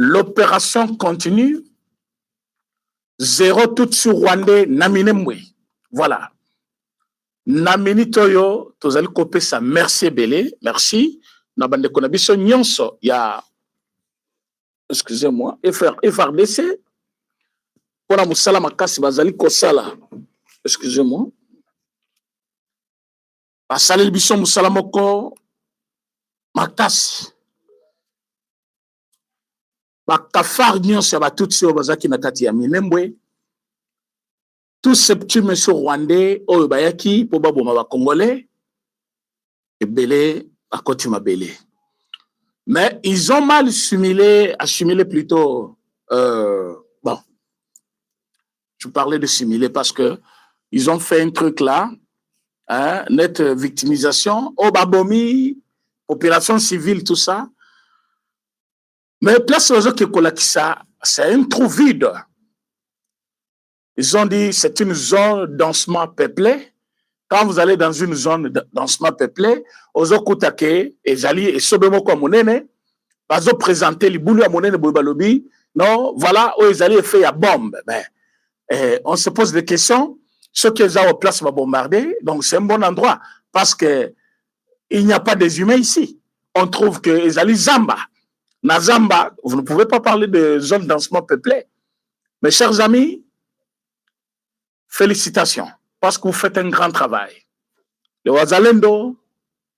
l'opération continue. 0 tout sur Rwandais, Naminemwe. Voilà. Namini Toyo, Tozali Kopé sa merci Belé, merci. Nabande Konabiso Nyonso, il y a, excusez-moi, FRDC. Pour la Moussala Makasi Bazali Kosala, excusez-moi. Basali Libison Moussala Moko Makasi. Bakafar Nyonso ya batutsi o bazaki na kati ya Minembwe. Tous ces petits messieurs rwandais, oh bayaki, pour baboma ba congolais, et belé, à côté ma belé. Mais ils ont mal assimilé plutôt, bon, je parlais de simuler parce que ils ont fait un truc là, hein, nette victimisation, oh babomi, opération civile, tout ça. Mais place aux autres qui ça, c'est un trou vide. Ils ont dit c'est une zone densément peuplée. Quand vous allez dans une zone densément peuplée, aux okutake et zali et sobemo comme monene, bazo présenter les boulous à monene boibalobi, non, voilà où ils allaient faire la bombe. Ben, on se pose des questions. Ceux qui ont en place va bombarder, donc c'est un bon endroit parce que il n'y a pas des humains ici. On trouve que ils allaient Zamba. Na Zamba, vous ne pouvez pas parler de zone densément peuplée. Mes chers amis, félicitations, parce que vous faites un grand travail. Le Wazalendo,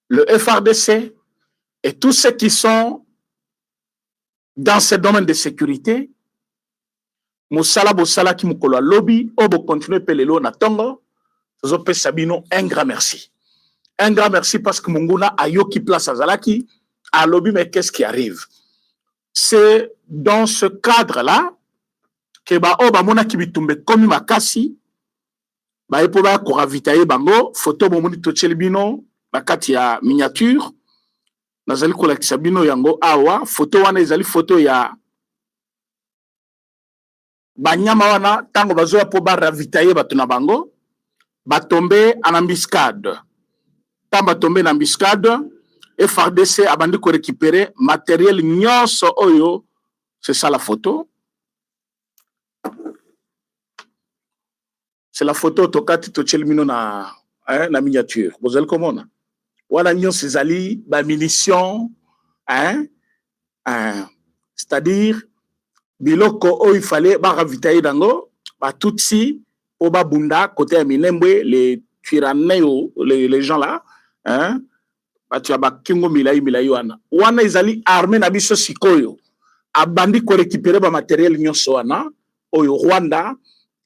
le FRDC et tous ceux qui sont dans ce domaine de sécurité, Moussala Bossala qui mukolo lobby, obo continue pelelo na tongo, zope sabino un grand merci. Un grand merci parce que Munguna a yoki place à Zalaki, à lobby, mais qu'est-ce qui arrive? C'est dans ce cadre-là que ba oba mona ki bitumbe komi makasi, ba epoba ko ravitailler bango photo bomoni tocheli bino bakati ya miniature nazali ko lakisa bino yango awa photo wana ezali photo ya banyama wana tango bazoya po ba ravitailler bato na bango batombe en embuscade tamba tombe na embuscade FRDC abandi ko récupérer matériel nyonso oyo, c'est ça la photo. C'est la photo tokati tochelmino na na miniature. Vous allez comment? Voilà nyon ces ali ba munitions c'est-à-dire biloko o il fallait ba ravitailler dango ba tutsi o ba bunda côté ya Minembwe les Twirwaneho les gens là ba tu ba kingo milai wana izali armée na biso sikoyo abandi ko récupérer ba matériel nyonso wana oyo Rwanda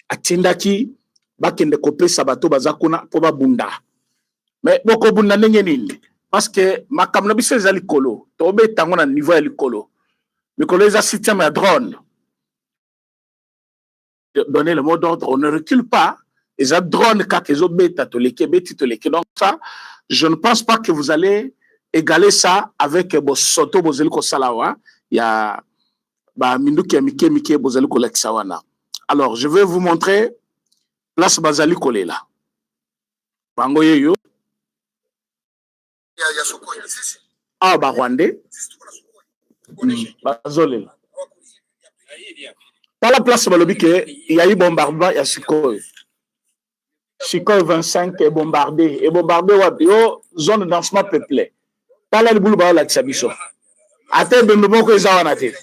atindaki bakende kopesa bato bazakuna po babunda mais boko bunda ndenge nini parce que makamna biso ezali kolo to betango na niveau ya likolo mikolo eza système ya drone donner le mot d'ordre on ne recule pas eza drone kaka ezo beta to leke beti to leke donc ça je ne pense pas que vous allez égaler ça avec bosoto bozeli ko salawa ya ba minduki ya mike bozeli ko lekisa wana. Alors je vais vous montrer place bazali kolela bango yeyo ba Rwandais bazolela la place balobi ke il y a eu bombardement ya Sukhoi 25 est bombardé wapi yo zone dansement peuplé pala libulu ba la kisabiso ate bembe moko ezawana te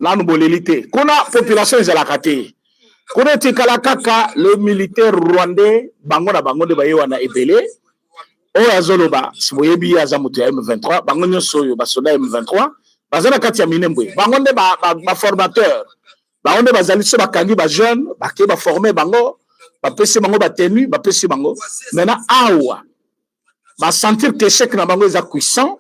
nanu boleli te kuna population ezalaka te kuna etikala kaka le militaire rwandais bango na bango nde baye wana ebele oyo azoloba siboyebi aza moto ya M23 bango nyonso oyo basoda M23 baza na kati ya Minembwe bango nde baformateur bango nde bazali so bakangi bajeune bake baforme bango bapesi bango batenu bapesi bango maintenant awa basentir que chèque na bango eza puissant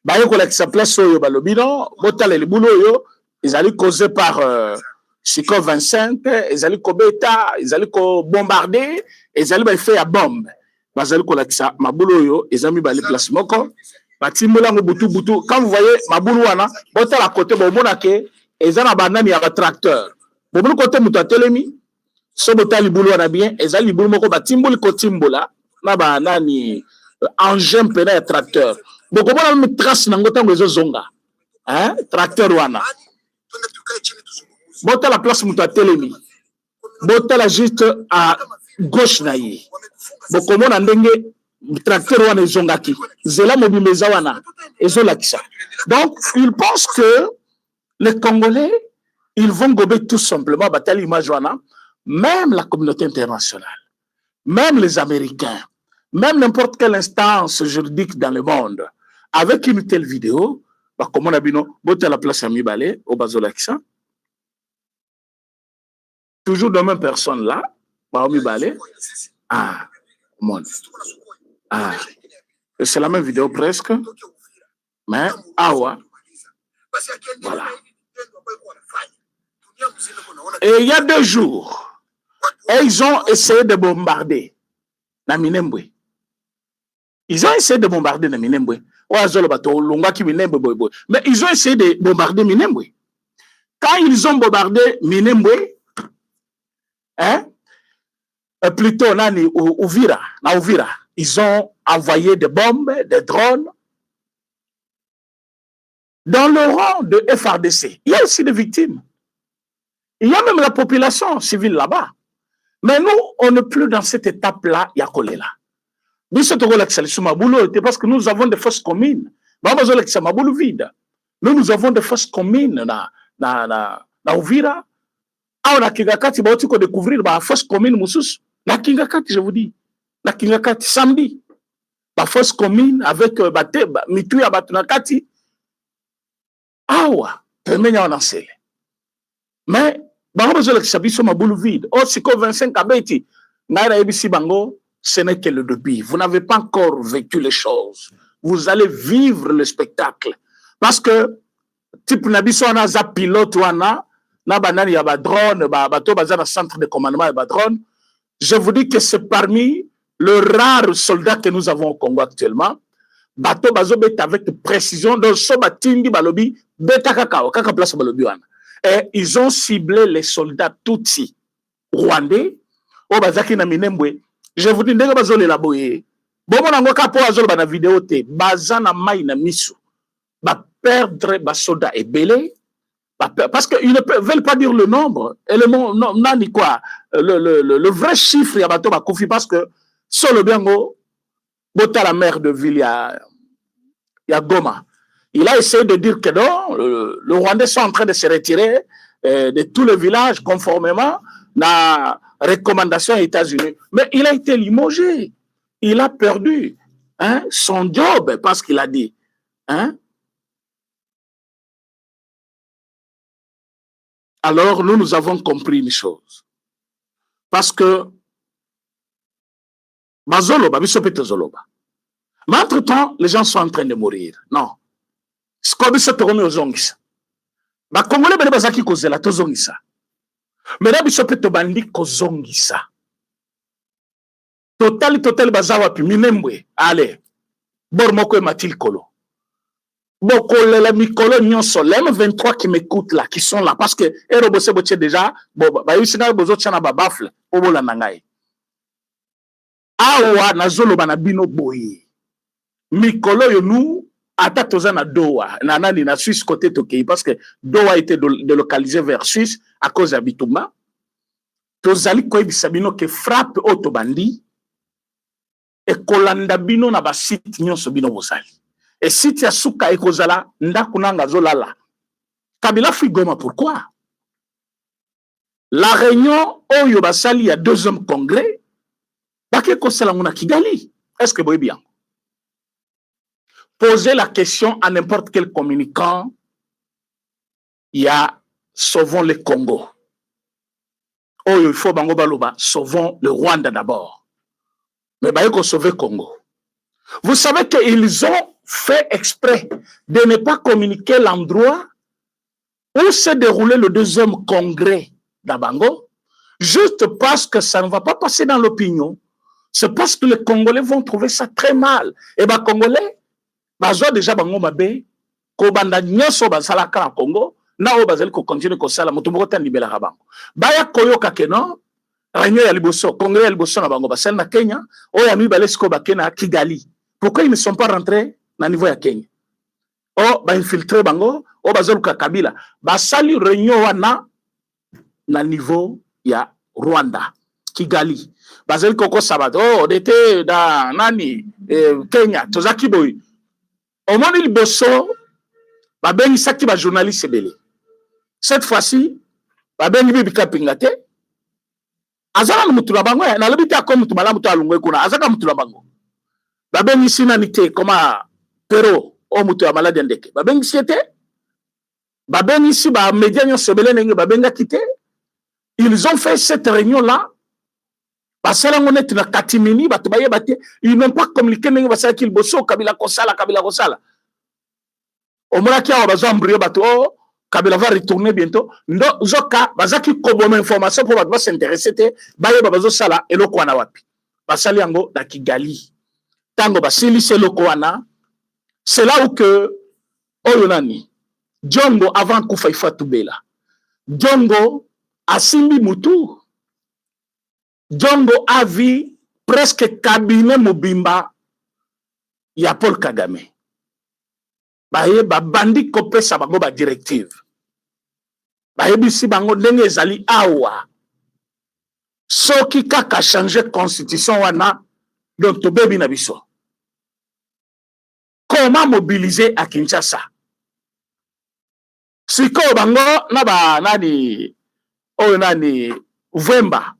baye kolakisa place oyo balobi non botala libulu oyo ezali causé par Sukhoi 25 ezali kobeta ezali ko bombarder ezali ba fait ya bombe bazali kolakisa mabulu oyo ezami bali place moko batimbola ngo butu quand vous voyez mabulu wana botala côté bomona ke ezana banani ya tracteur bomona côté muto atelemi so botala libulu wana bien ezali libulu moko batimboli ko timbola na ba nani engin pena ya tracteur bokomona mi trace nango ntango ezozonga tracteur wana botala place moto atelemi botala juste à gauche na ye bokomona ndenge tracteur wana ezongaki nzela mobimba eza wana ezolakisa. Donc il pense que les Congolais ils vont gober tout simplement batali image wana, même la communauté internationale, même les Américains, même n'importe quelle instance juridique dans le monde, avec une telle vidéo, bah, comme on a dit, botte à la place à Mibale, au Bazolakisa, toujours de même personne là, bah, Mibale, c'est la même vidéo presque, mais voilà. Et il y a 2 jours, et ils ont essayé de bombarder na Minembwe. Ils ont essayé de bombarder na Minembwe. Mais ils ont essayé de bombarder Minembwe. Quand ils ont bombardé Minembwe, plutôt nani Uvira, ils ont envoyé des bombes, des drones dans le rang de FRDC. Il y a aussi des victimes. Il y a même la population civile là-bas. Mais nous, on n'est plus dans cette étape-là, il y a collé là. Parce que nous avons des fosses communes. Nous avons des fosses communes na Uvira. Na Kingakati, on va découvrir la fosse commune Moussous. Na Kingakati, je vous dis. Na Kingakati, samedi. La fosse commune avec Mitu ya Batunakati. Awa, premier en encele. Mais, vide. Oh, si 25 abeti, ce n'est que le début. Vous n'avez pas encore vécu les choses. Vous allez vivre le spectacle. Parce que, type Nabiso na za pilote wana, na banani ya ba drone, bato baza na centre de commandement ya ba drone. Je vous dis que c'est parmi le rare soldat que nous avons au Congo actuellement. Bato bazo bet avec précision, dans so batindi balobi, beta kakao, kaka place balobi wana. Et ils ont ciblé les soldats Tutsi rwandais au bazaki na Minembwe. Je vous dis ndenge bazole la boye. Bomo nango kapo azole ba na vidéo te, bazana mai na misu. Ba perdre ba soda et belé parce qu'ils ne veulent pas dire le nombre et le nani quoi le vrai chiffre ya bato ba kofi parce que solo biango bota la mère de ville ya Goma. Il a essayé de dire que non, le Rwandais sont en train de se retirer de tous les villages conformément à la recommandation des États-Unis. Mais il a été limogé. Il a perdu son job parce qu'il a dit. Alors, nous avons compris une chose. Parce que Bazoloba, Zoloba. Mais entre-temps, les gens sont en train de mourir. Non. Comme ça, tu remets aux ongis. Ba Congolais, ben bazaki kozela tozongisa. Mais là, biso pe to bandi kozongisa. Total bazawa pi Minembwe. Allez. Bor moko matil kolo. Bokole la mikolo nyonso. Les 23 qui m'écoutent là, qui sont là, parce que erobose boche déjà, ba yusina bozo tchana ba bafle, obola nangai. Awa na zolo bana bino boye. Mikolo yo nous ata toza na Doha, na Suisse côté Tokyo, parce que Doha a été délocalisé vers Suisse à cause de Bitouma. Tozali ko bisabino ke frappe autobandi et kolanda bino na ba site nyonso bino bozali. Et site ya suka ekozala ndakunanga zolala. Kabila Figoma, pourquoi? La réunion oyo basali ya 2e congrès bake kosala ngona Kigali. Est-ce que vous bien? Poser la question à n'importe quel communicant, il y a sauvons le Congo. Oh, il faut bango baloba, sauvons le Rwanda d'abord. Mais bah, il faut sauver le Congo. Vous savez qu'ils ont fait exprès de ne pas communiquer l'endroit où s'est déroulé le 2e congrès d'Abango, juste parce que ça ne va pas passer dans l'opinion. C'est parce que les Congolais vont trouver ça très mal. Et bah, Congolais, bazo déjà bango mabe ko banda nyoso basala ka Congo na o bazali ko continue ko sala mutumbo tan libela bango baya koyoka keno réunion ya liboso, congrès ya liboso na bango basali na Kenya, oyo ya mibale siko bakena na Kigali. Pourquoi ils ne sont pas rentrés na niveau ya Kenya? Oh, ba infiltré bango, oh bazoluka Kabila. Basali réunion wana na niveau ya Rwanda, Kigali. Bazali koko sabato, oh, dete da nani, Kenya, tozaki boy. Omoni liboso, babengi saki ba journaliste belé. Cette fois-ci, babengi bibika pingate. Azaka mutula bango, na lobita ko mutula mutu alungwe kuna, azaka mutula bango. Babengi sinanite koma pero o mutu ya malade ndeke. Babengi siete. Babengi si ba média nyo sebele nenge babenga kité. Ils ont fait cette réunion là. Basala ngonet na katimini batubaye bate, ils n'ont pas communiqué nenge basala kil boso Kabila kosala. Omona kia bazo embrouiller bato, oh, Kabila va retourner bientôt. Ndo zoka bazaki koboma information pour ba s'intéresser te, baye bazo sala eloko wana wapi. Basali yango na Kigali. Tango basili se loko wana, c'est là où que oyonani Djongo avant kufa ifatu bela. Djongo asimbi mutu. Djongo a vu presque cabinet mobimba ya Paul Kagame. Baye babandi kopesa bango ba directive. Baye bisi bango ndenge ezali awa. Soki kaka changer constitution wana donc tobebi na biso. Comment mobiliser à Kinshasa? Siko bango na ba nani oyo nani Vemba.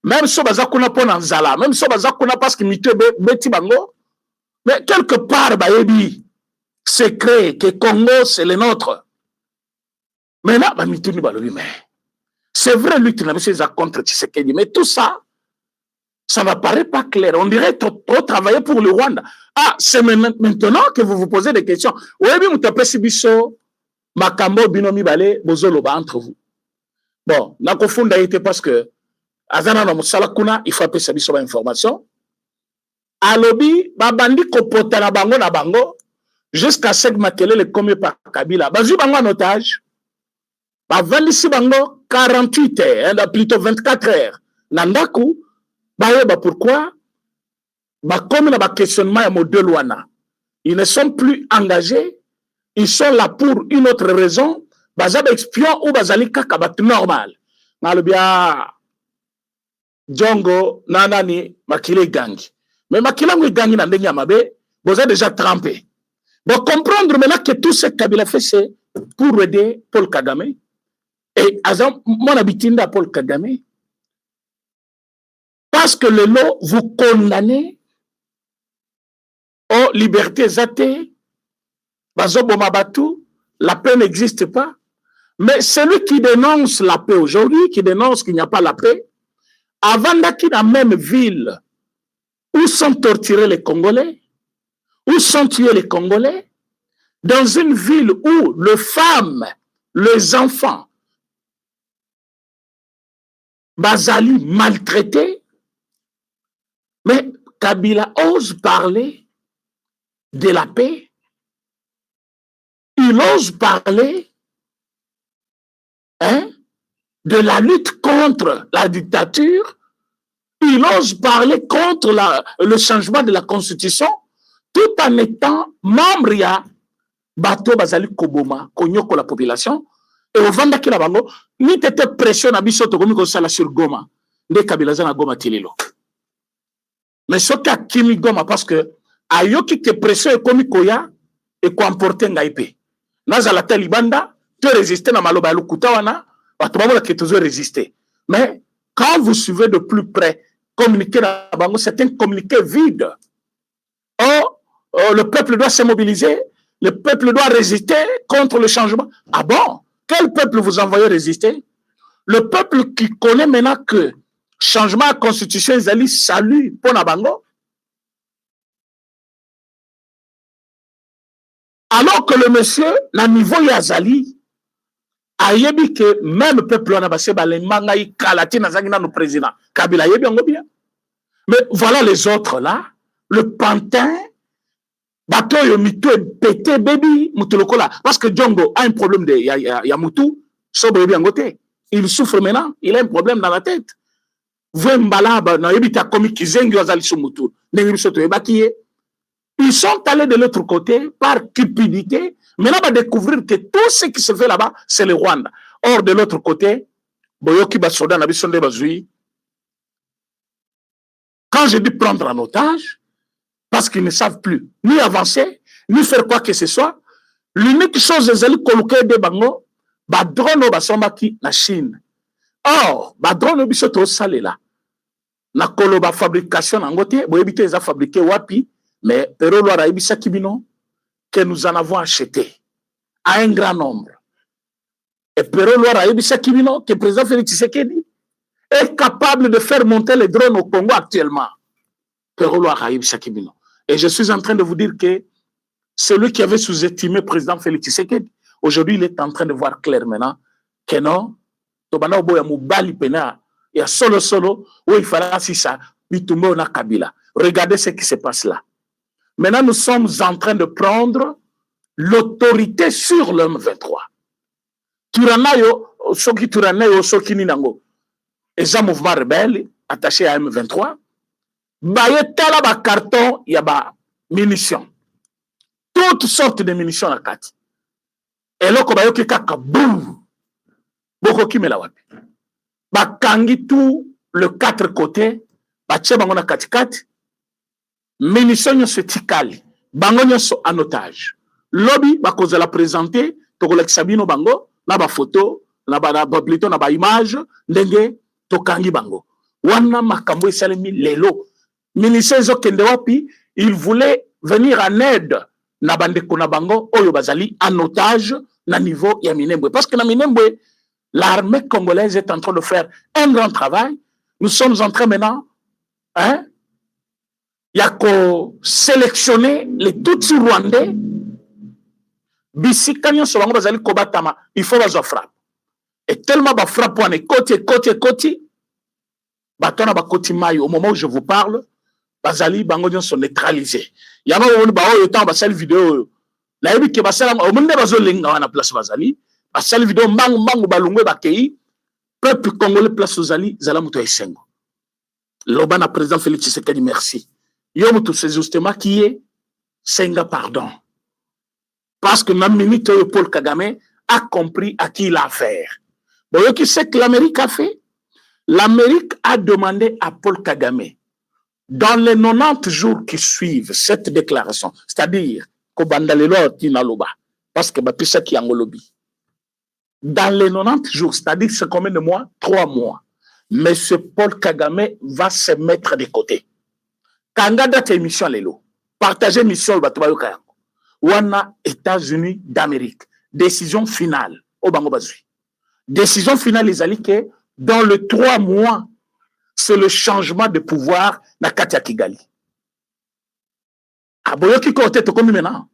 Même si baza kuna pona nzala, même si baza kuna parce que mité beti bango, mais quelque part bayebi secret que Congo c'est le nôtre. Mais là ba mituni balobi mais c'est vrai lui tu n'avais pas contre Tshisekedi, mais tout ça ça n'apparaît pas clair. On dirait trop travailler pour le Rwanda. Ah, c'est maintenant que vous vous posez des questions. Oui, bien, vous tapez si biso, makambo binomi balé, bozoloba entre vous. Bon, na kofunda été parce que, azana na musala kuna, il faut appeler sa biso ba information. Alobi, babandi kopota na bango, jusqu'à ce que Makele le commis par Kabila. Bazu bango en otage. Bavandi bango 48 heures, plutôt 24 heures. Nandaku, bah pourquoi comme na questionnement ya modèle wana, ils ne sont plus engagés, ils sont là pour une autre raison, bazaba espion ou bazali kaka bat normal. Nalobia Djongo nanani makile gangi. Mais makila ngwe gangi na ndenge ya mabe, boza déjà trempé. Bon comprendre maintenant que tout ce Kabila fait c'est pour aider Paul Kagame et azam mon habitinda Paul Kagame. Parce que le lot vous condamnez aux libertés zate, la paix n'existe pas. Mais celui qui dénonce la paix aujourd'hui, qui dénonce qu'il n'y a pas la paix, avant d'acquis dans la même ville où sont torturés les Congolais, où sont tués les Congolais, dans une ville où les femmes, les enfants, bazali maltraités, mais Kabila ose parler de la paix. Il ose parler de la lutte contre la dictature. Il ose parler contre le changement de la constitution tout en étant membre ya bato bazali koboma konyoko la population et au vanda ki la bango ni tete pression na biso to komi ko sala sur Goma nde Kabila za na Goma tililo. Mais ce qui a kimi Goma parce que ayoki ke pression e komi koya e ko emporter ngaipe. Nazala talibanda te résister na maloba ya lukuta wana bato ba ke toujours résister. Mais quand vous suivez de plus près communiquer na bango c'est un communiqué vide. Oh, le peuple doit se mobiliser, le peuple doit résister contre le changement. Ah bon? Quel peuple vous envoyez résister? Le peuple qui connaît maintenant que changement de constitution, ils allaient salut pour Nabango. Alors que le monsieur, na niveau Yazali, a yebi que même le peuple en a passé balemanga y kalati na zangina no président. Kabila yebi ongo bien. Mais voilà les autres là, le pantin, bateau yo mito pété baby mutulokola parce que Djongo a un problème de ya mutu, so baby angote. Il souffre maintenant, il a un problème dans la tête. Vembalaba, na yebita komi kizengi wazali sumutu. Nengibiso to ebakiye. Ils sont allés de l'autre côté par cupidité. Maintenant, on va découvrir que tout ce qui se fait là-bas, c'est le Rwanda. Or, de l'autre côté, Boyoki Basoda Nabisonde Bazui. Quand je dis prendre en otage, parce qu'ils ne savent plus ni avancer, ni faire quoi que ce soit, l'unique chose, c'est que de bango, badrono basomaki na Chine. Or, badrono bisoto salé là. Na koloba fabrication nangote, boyebite eza fabriqué wapi, mais pero loara ibisa kibino, que nous en avons acheté à un grand nombre. Et pero loara ibisa kibino, que le président Félix Tshisekedi est capable de faire monter les drones au Congo actuellement. Pero loara ibisa kibino. Et je suis en train de vous dire que celui qui avait sous-estimé le président Félix Tshisekedi, aujourd'hui, il est en train de voir clair maintenant que non, Tobana Oboya Moubali Pena, il y a solo, où il fallait si ça, Bitumbo na Kabila. Regardez ce qui se passe là. Maintenant, nous sommes en train de prendre l'autorité sur l'homme 23. Turanayo, Soki Turanayo, Soki Ninango, et un mouvement rebelle attaché à M23, baye tala ba carton, il y a ba munitions. Toutes sortes de munitions à Kati. Et là, quand bayoki kaka, boum, boko kimela wapi. Ba kangi tout le quatre côtés, ba tche bango na kati. Munitions se tikali, bango so en otage. Lobby, ba koza la présenter, tokolek sabino bango, na ba photo, na ba plutôt na ba image, ndenge tokangi bango. Wana makambo esalemi lelo. Munitions kende wapi, il voulait venir en aide na bandeko na bango oyo bazali en otage na niveau ya Minembwe. Parce que na Minembwe, l'armée congolaise est en train de faire un grand travail. Nous sommes en train maintenant, hein, il y a qu'à sélectionner les Tutsis rwandais. Bisi kanyon so bango bazali kobatama, il faut bazo frappe. Et tellement ba frappe on est côté, batona ba koti mai au moment où je vous parle, bazali bango nyon sont neutralisés. Yama woni ba oyo temps ba sel vidéo. La yebi ke ba sala o monde bazo lenga wana place bazali. Ba sel vidéo mbangu balungwe ba kei. Peuple congolais place bazali zala muto esengo. Loba na président Félix Tshisekedi merci. Yo muto c'est justement qui est senga pardon. Parce que même minute Paul Kagame a compris à qui il a affaire. Bon, qui sait que l'Amérique a fait? L'Amérique a demandé à Paul Kagame, dans les 90 jours qui suivent cette déclaration, c'est-à-dire parce que dans les 90 jours, c'est-à-dire c'est combien de mois? 3 mois. Mais ce Paul Kagame va se mettre de côté. Kangada ta émission lelo. Partagez mission le Wana États-Unis d'Amérique. Décision finale. Obango bazui. Décision finale, les alliés, que dans le 3 mois, c'est le changement de pouvoir na Katia Kigali. Aboyoki côté comme maintenant.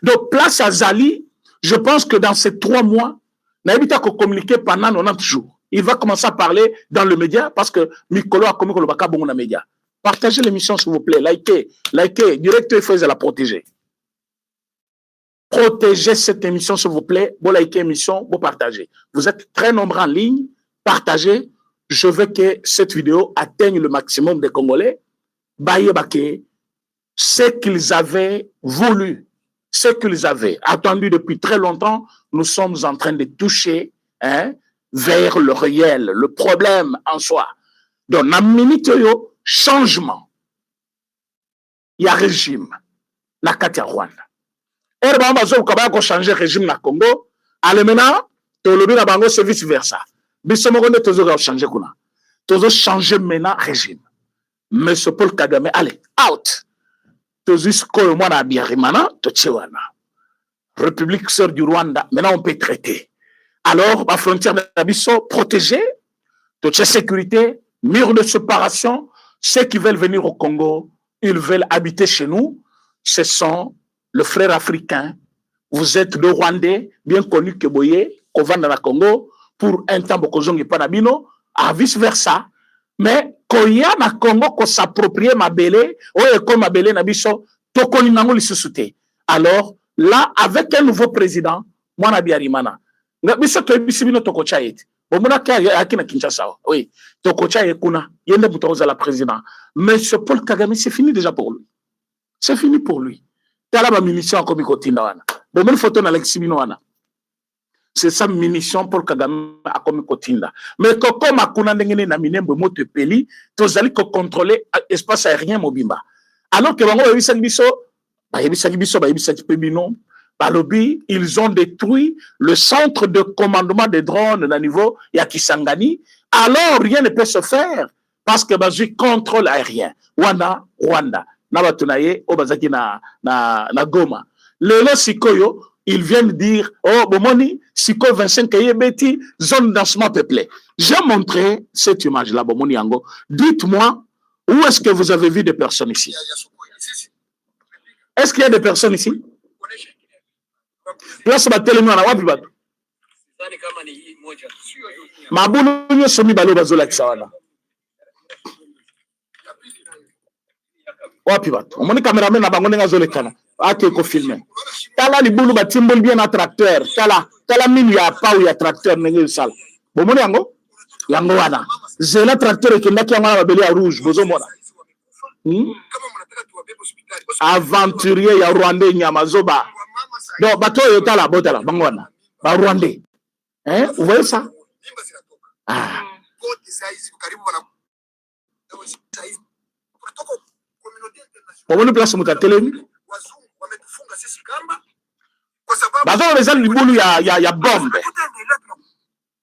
Donc, place à Zali, je pense que dans ces 3 mois, n'habite qu'à communiquer pendant 90 jours. Il va commencer à parler dans le média parce que Mikolo a commis le baka bon dans les médias. Partagez l'émission, s'il vous plaît. Likez. Directeur, il faut la protéger. Protégez cette émission, s'il vous plaît. Bon, likez l'émission, bon, partagez. Vous êtes très nombreux en ligne. Partagez. Je veux que cette vidéo atteigne le maximum des Congolais. Baye Baké, ce qu'ils avaient voulu, ce qu'ils avaient attendu depuis très longtemps, nous sommes en train de toucher vers le réel, le problème en soi. Donc, dans minute changement. Il y a régime. La Katia Rwanda. Et on va changer le régime na Congo. Allez maintenant, na bango c'est vice versa. Bissomogonde tozo changer kuna. Tozo changer maintenant régime. Monsieur Paul Kagame, allez, out. Tozo sko moi na biarimana, tochewana. République sœur du Rwanda, maintenant on peut traiter. Alors, la frontière de Bisso protégée, toute sécurité, mur de séparation, ceux qui veulent venir au Congo, ils veulent habiter chez nous, ce sont le frère africain. Vous êtes le Rwandais, bien connu que Boye, qu'on va dans le Congo, pour un temps, Bokozongi Panabino, à vice versa. Mais, quand il y a na Congo, qu'on s'approprie ma belé, ou comme ma belé Nabiso, Tokoni Nango l'issouté. Alors, là, avec un nouveau président, moi, Nabi Arimana, Biso to Bisibino Tokochaït, Bomona ki na Kinshasa. Oui. Tokocha yekuna. Yende mutoza la président. Mais ce Paul Kagame, c'est fini déjà pour lui. C'est fini pour lui. Tala ba munition comme ikotinda wana. Bomona photo na Alexibino wana. C'est ça munition Paul Kagame a comme ikotinda. Mais comme akuna ndengene na minembo moto peli, tozali ko contrôler espace aérien mobimba. Alors que bango bayebisaki biso, balobi, ils ont détruit le centre de commandement des drones à niveau ya Kisangani. Alors rien ne peut se faire parce que bazu contrôle aérien. Rwanda. Nabatunaye obazaki na Goma. Lelo sikoyo, ils viennent dire oh bomoni siko 25 kayebeti zone d'ancement peuplée. J'ai montré cette image là bomoni yango. Dites-moi où est-ce que vous avez vu des personnes ici? Est-ce qu'il y a des personnes ici? Place batelemi na wapi bato? Mabulu nyoso mibalo bazolakisa wana. Wapi bato? Omoni cameraman na bango ndenge azolekana. Ake ko filmer. Tala libulu batimboli bien na tracteur. Tala minu ya pa ou ya tracteur ndenge sala. Bomoni yango? Yango wana. Zela tracteur ekendaki yango na babeli ya rouge bozomona. Aventurier ya Rwandais Nyamazoba. Donc, bateau yotala, botala, bangwana. Ba Rwandais. Hein? Vous voyez ça? Ah. Pour place mutatelemi. Bazo les gens libulu ya bombe.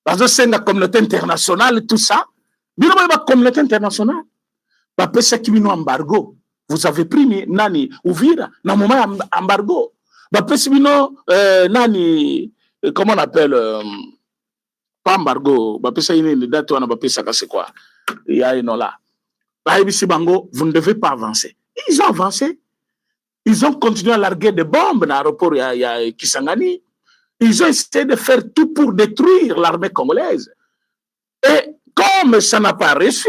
Bazo senga communauté internationale tout ça. Bino ba communauté internationale. Ba pesa kimino embargo. Vous avez pris nani Uvira na moment embargo. Bapesibino nani comment on appelle pas embargo, bapesa une date on a bapesa c'est quoi? Il y a une là. Bango, vous ne devez pas avancer. Ils ont avancé. Ils ont continué à larguer des bombes dans l'aéroport ya Kisangani. Ils ont essayé de faire tout pour détruire l'armée congolaise. Et comme ça n'a pas réussi,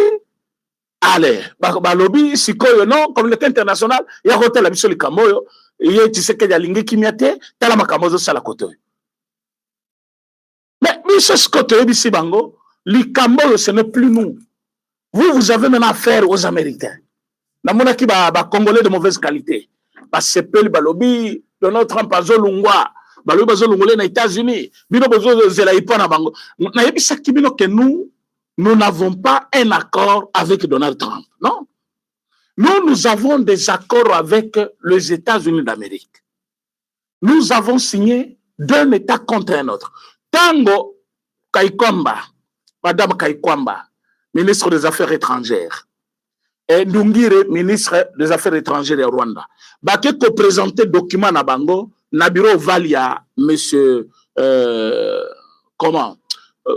allez, balobi sikoyo non communauté internationale ya hotel abiso likamoyo ye tiseke ya lingi kimiate tala makamozo sala koto. Mais biso skoto bisi bango likamoyo ce n'est plus nous. Vous avez maintenant affaire aux Américains. Namona ki ba congolais de mauvaise qualité. Ba sepel balobi Donald Trump azolungwa balobi bazolungole na États-Unis. Bino bozo zela ipona bango. Na yebisa kibino que nous n'avons pas un accord avec Donald Trump, non. Nous avons des accords avec les États-Unis d'Amérique. Nous avons signé d'un État contre un autre. Tango Kaikwamba, Madame Kaikwamba, ministre des Affaires étrangères, et Ndungire, ministre des Affaires étrangères de Rwanda, Baké ko présenter document na bango, na bureau Valia, monsieur,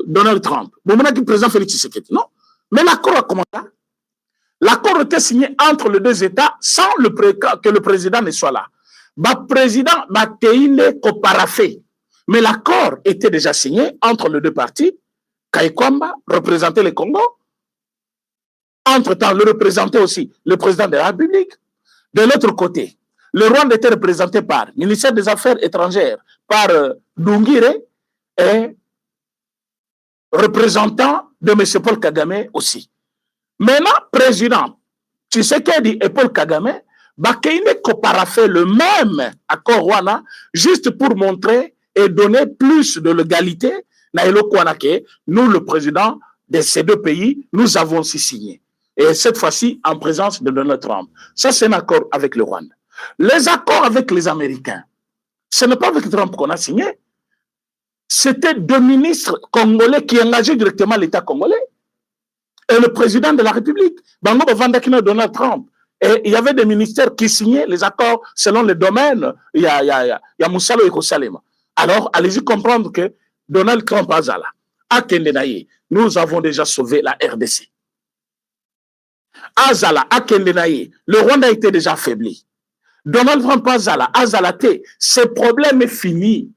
Donald Trump. Bon, maintenant, président Félix Tshisekedi. Non. Mais l'accord a commencé. L'accord était signé entre les deux États sans que le président ne soit là. Le président Bateine Koparafé. Mais l'accord était déjà signé entre les deux parties. Kaikwamba représentait le Congo. Entre-temps, le représentait aussi le président de la République. De l'autre côté, le Rwanda était représenté par le ministère des Affaires étrangères, par Ndungire et représentant de M. Paul Kagame aussi. Maintenant, président Tshisekedi et Paul Kagame, Bakeine Koparafé le même accord Rwanda, juste pour montrer et donner plus de légalité, nous, le président de ces deux pays, nous avons aussi signé. Et cette fois-ci, en présence de Donald Trump. Ça, c'est un accord avec le Rwanda. Les accords avec les Américains, ce n'est pas avec Trump qu'on a signé. C'était deux ministres congolais qui engageaient directement l'État congolais et le président de la République, Bango Bavandakina Donald Trump. Et il y avait des ministères qui signaient les accords selon les domaines. Il y a Moussalo et Kosalema. Alors, allez-y comprendre que Donald Trump Azala, à Kendenaye, nous avons déjà sauvé la RDC. Azala, à Kendenaye, le Rwanda était déjà affaibli. Donald Trump Azala, Azalate, ce problème est fini.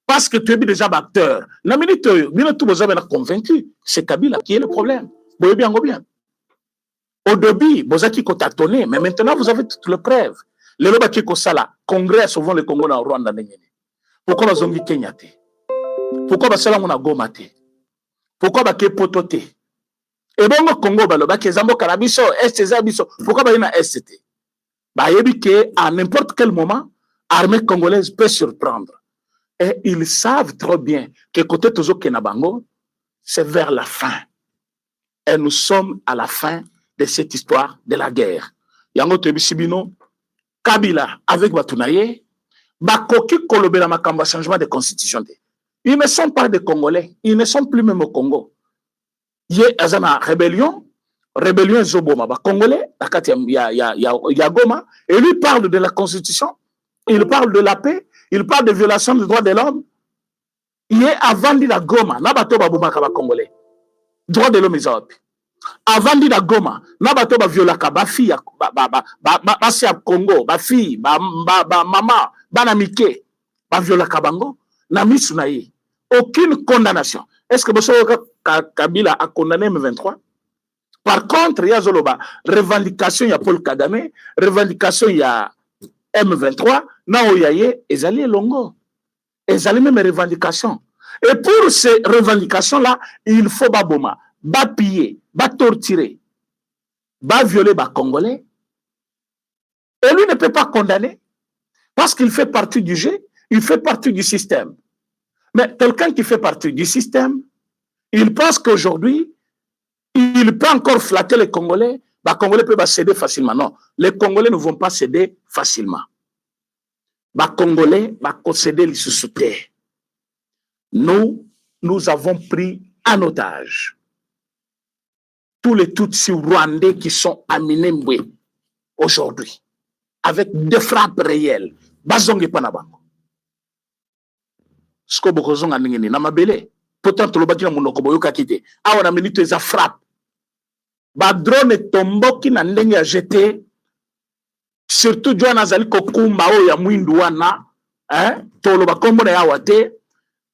Parce que tu es déjà acteur. La minute, vous avez convaincu, c'est Kabila qui est le problème. Vous voyez bien, bien. Au début, vous avez tâtonné, mais maintenant vous avez toutes les preuves. Le Lobaki Kosala, Congrès, souvent le Congo en Rwanda. Pourquoi vous avez Kenyate? Pourquoi vous avez Gomate? Pourquoi ba ke pototé? Et bon Congo baloba ke zambo karabiso est zabiso. Pourquoi ba ina ST? Ba yebi ke à n'importe quel moment armée congolaise peut surprendre. Et ils savent trop bien que côté Tozo Kenabango, c'est vers la fin. Et nous sommes à la fin de cette histoire de la guerre. Yango Tebisibino, Kabila avec Batunaye, Bakoki Kolobela Makamba changement de constitution. Ils ne sont pas des Congolais, ils ne sont plus même au Congo. Yé Azana rébellion Zoboma, Congolais, ya Goma, et lui parle de la constitution, il parle de la paix, il parle de violation des droits de l'homme. Il est avant de la Goma, Nabato Babumaka Congolais. Droit de l'homme isopi. Avant de la Goma, Nabato Baviolaka, Bafi, Basi à Congo, Bafi, Mama, Banamike, Baviolaka Bango, Namisunaï. Aucune condamnation. Est-ce que Kabila a condamné M23? Par contre, il y a Zoloba, revendication, il y a Paul Kagame, revendication, il y a M23, Naoyaye, Ezali Longo. Ezali même revendications. Et pour ces revendications-là, il faut Baboma, piller, torturer, violer les Congolais. Et lui ne peut pas condamner parce qu'il fait partie du jeu, il fait partie du système. Mais quelqu'un qui fait partie du système, il pense qu'aujourd'hui, il peut encore flatter les Congolais. Les Congolais peuvent céder facilement. Non, les Congolais ne vont pas céder facilement. Les Congolais vont céder les sous-soutés. Nous avons pris en otage tous les Tutsis rwandais qui sont à Minembwe aujourd'hui, avec des frappes réelles. Bazongi Panabango. Ce que vous avez dit, c'est pourtant, tout le monde a dit on a minute za frappe. Ba drone tomboki na ndenge a jeté. Surtout Joana Zali Kokumba o ya mwindu wana, tolo ba kombo na yawate.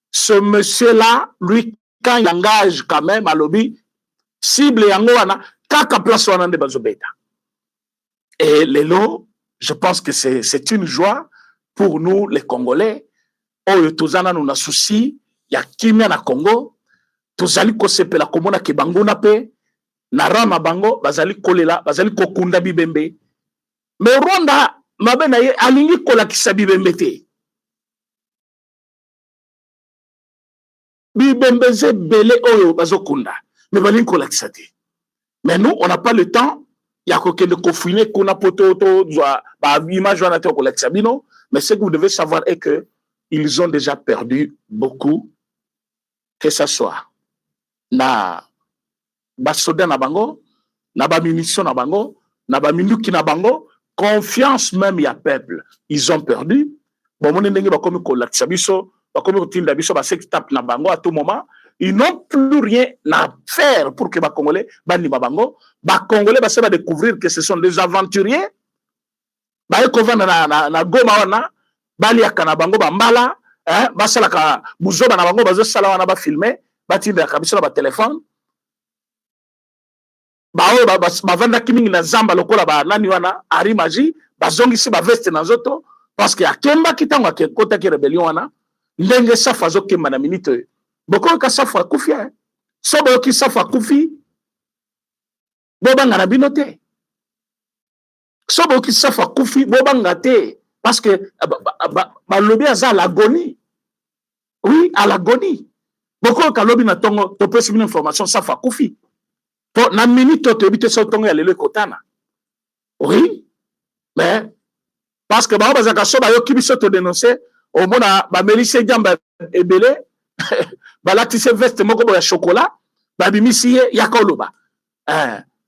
Ce monsieur-là, lui, quand il engage quand même à lobby, cible yango wana, kaka place wana de bazobeta. Et lelo, je pense que c'est une joie pour nous les Congolais. Oyo tozana nous na souci ya kimia na Congo, tozali ko sepela komona ke bango na pe na rama bango bazali kolela, bazali kokunda bibembe. Mais Rwanda mabe na ye alingi kolakisa bibembe te. Bibembe ze belé oyo bazokunda. Mais balingi kolakisa te. Mais nous on n'a pas le temps ya kokende kofouiner kuna poto to ba image wana te kolakisa bino, mais ce que vous devez savoir est que ils ont déjà perdu beaucoup, que ce soit na basoda na bango, na ba munitions na bango, na ba minuki na bango, confiance même ya peuple. Ils ont perdu. Bon, mon ndenge ba komi kolakisa biso, ba komi kotinda biso ba sek tape na bango à tout moment. Ils n'ont plus rien à faire pour que les Congolais bani bango. Les Congolais va découvrir que ce sont des aventuriers. Ba ekova na Goma wana. Bali ya kanabango ba mbala basala ka buzoba na bango bazo sala wana ba filmer batinda ka biso ba téléphone ba o ba vanda kimingi na zamba lokola ba nani wana ari maji bazongisi ba veste na zoto parce que akemba kitango ke kota ki rebellion wana ndenge safa zo kemba na minute boko ka safa kufi sobo ki safa kufi bobanga na binote sobo ki safa kufi bobanga te. Parce que lobby à l'agonie. Oui, à l'agonie. Beaucoup de lobby na tongo, tu peux suivre une information, ça fait koufi. Na minute, tu habites sur tongo, il y a le kotana. Oui, mais parce que bah, bazaka so ba yo kibiso te dénoncer, au mona ba melise jamba ebele, ba latisse veste moko bo ya chocolat, ba bimisi ya koloba.